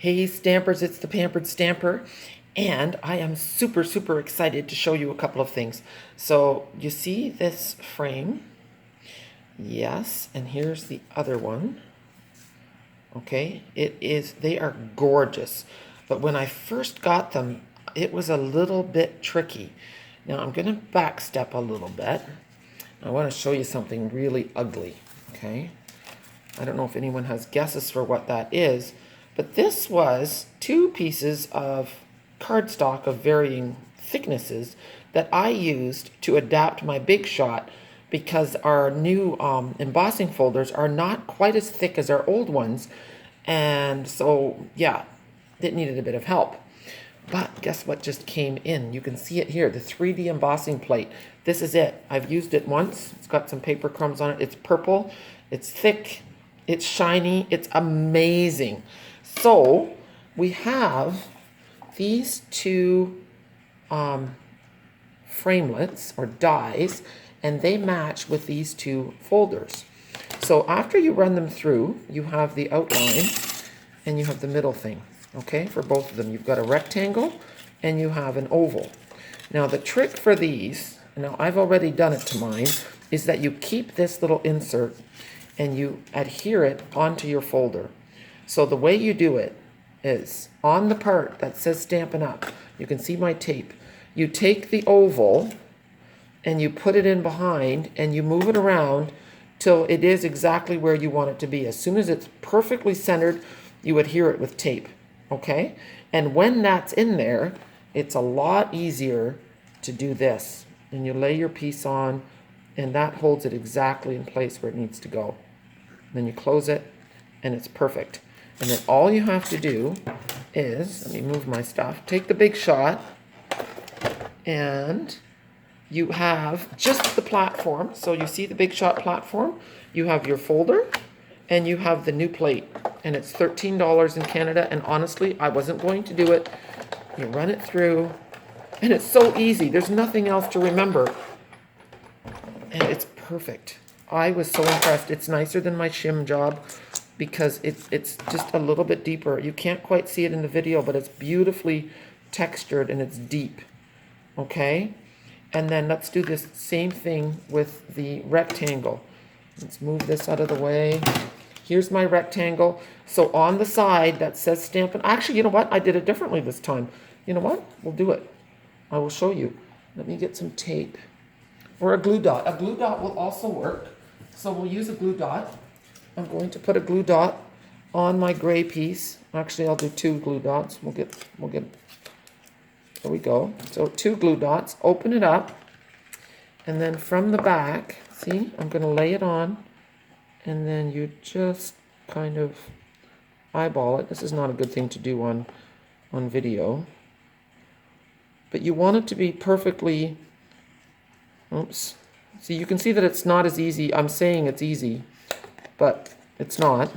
Hey Stampers, it's the Pampered Stamper, and I am super, super excited to show you a couple of things. So you see this frame? Yes, and here's the other one. Okay, they are gorgeous. But when I first got them, it was a little bit tricky. Now I'm gonna backstep a little bit. I wanna show you something really ugly, okay? I don't know if anyone has guesses for what that is, but this was two pieces of cardstock of varying thicknesses that I used to adapt my Big Shot because our new embossing folders are not quite as thick as our old ones. And so, yeah, it needed a bit of help. But guess what just came in? You can see it here, the 3D embossing plate. This is it. I've used it once. It's got some paper crumbs on it. It's purple. It's thick. It's shiny. It's amazing. So we have these two framelits or dies, and they match with these two folders. So after you run them through, you have the outline and you have the middle thing. Okay, for both of them, you've got a rectangle and you have an oval. Now the trick for these, now I've already done it to mine, is that you keep this little insert and you adhere it onto your folder. So the way you do it is on the part that says Stampin' Up, you can see my tape. You take the oval and you put it in behind and you move it around till it is exactly where you want it to be. As soon as it's perfectly centered, you adhere it with tape. Okay? And when that's in there, it's a lot easier to do this. And you lay your piece on, and that holds it exactly in place where it needs to go. Then you close it, and it's perfect. And then all you have to do is, let me move my stuff, take the Big Shot, and you have just the platform. So you see the Big Shot platform, you have your folder, and you have the new plate. And it's $13 in Canada, and honestly, I wasn't going to do it. You run it through, and it's so easy. There's nothing else to remember. And it's perfect. I was so impressed. It's nicer than my shim job because it's just a little bit deeper. You can't quite see it in the video, but it's beautifully textured and it's deep. Okay? And then let's do this same thing with the rectangle. Let's move this out of the way. Here's my rectangle. So on the side that says Stampin', actually, you know what? I did it differently this time. You know what? We'll do it. I will show you. Let me get some tape. Or a glue dot. A glue dot will also work. So we'll use a glue dot. I'm going to put a glue dot on my gray piece. Actually, I'll do two glue dots. We'll get, there we go. So two glue dots. Open it up. And then from the back, see, I'm going to lay it on. And then you just kind of eyeball it. This is not a good thing to do on video. But you want it to be perfectly, oops. See, you can see that it's not as easy. I'm saying it's easy, but it's not.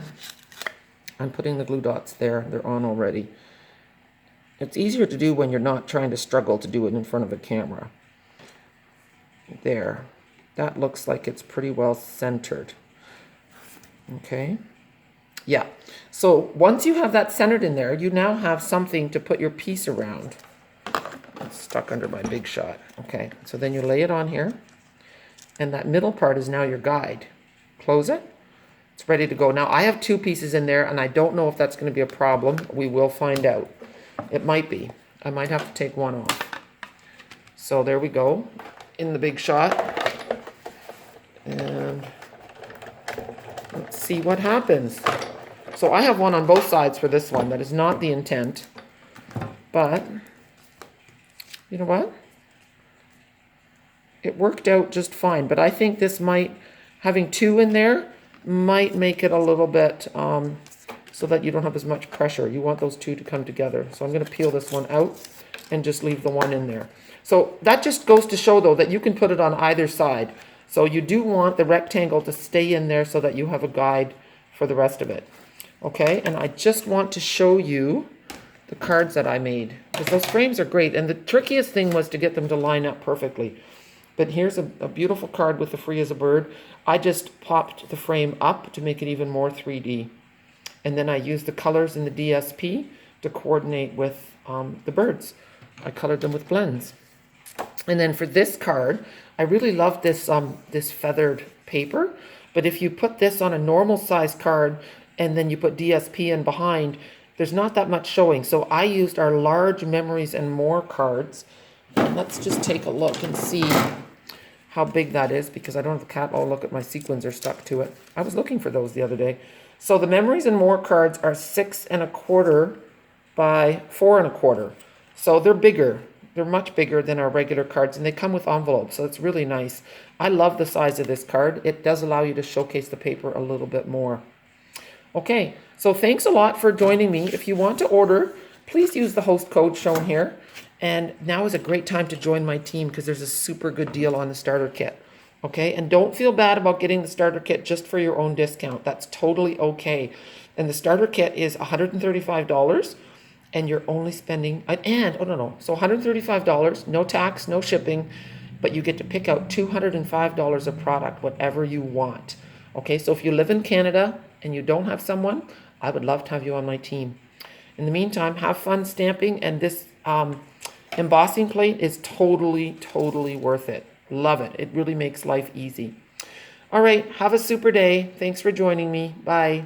I'm putting the glue dots there. They're on already. It's easier to do when you're not trying to struggle to do it in front of a camera. There. That looks like it's pretty well centered. Okay. Yeah. So once you have that centered in there, you now have something to put your piece around. It's stuck under my Big Shot. Okay. So then you lay it on here. And that middle part is now your guide. Close it. It's ready to go. Now I have two pieces in there and I don't know if that's going to be a problem. We will find out. It might be. I might have to take one off. So there we go. In the Big Shot. And let's see what happens. So I have one on both sides for this one. That is not the intent. But, you know what? It worked out just fine. But I think this might, having two in there, might make it a little bit so that you don't have as much pressure. You want those two to come together. So I'm going to peel this one out and just leave the one in there. So that just goes to show, though, that you can put it on either side. So you do want the rectangle to stay in there so that you have a guide for the rest of it. Okay, and I just want to show you the cards that I made, because those frames are great. And the trickiest thing was to get them to line up perfectly. But here's a beautiful card with the free as a bird. I just popped the frame up to make it even more 3D. And then I use the colors in the DSP to coordinate with the birds. I colored them with blends. And then for this card, I really love this this feathered paper. But if you put this on a normal size card and then you put DSP in behind, there's not that much showing. So I used our large Memories and More cards. And let's just take a look and see how big that is, because I don't have the cat. Oh, look at my sequins are stuck to it. I was looking for those the other day. So the Memories and More cards are 6 1/4 by 4 1/4. So they're bigger. They're much bigger than our regular cards, and they come with envelopes, so it's really nice. I love the size of this card. It does allow you to showcase the paper a little bit more. Okay, so thanks a lot for joining me. If you want to order, please use the host code shown here. And now is a great time to join my team because there's a super good deal on the starter kit. Okay, and don't feel bad about getting the starter kit just for your own discount. That's totally okay. And the starter kit is $135. And you're only spending, so $135, no tax, no shipping, but you get to pick out $205 of product, whatever you want. Okay, so if you live in Canada and you don't have someone, I would love to have you on my team. In the meantime, have fun stamping, and this embossing plate is totally worth it. Love it. It really makes life easy. All right, have a super day. Thanks for joining me. Bye.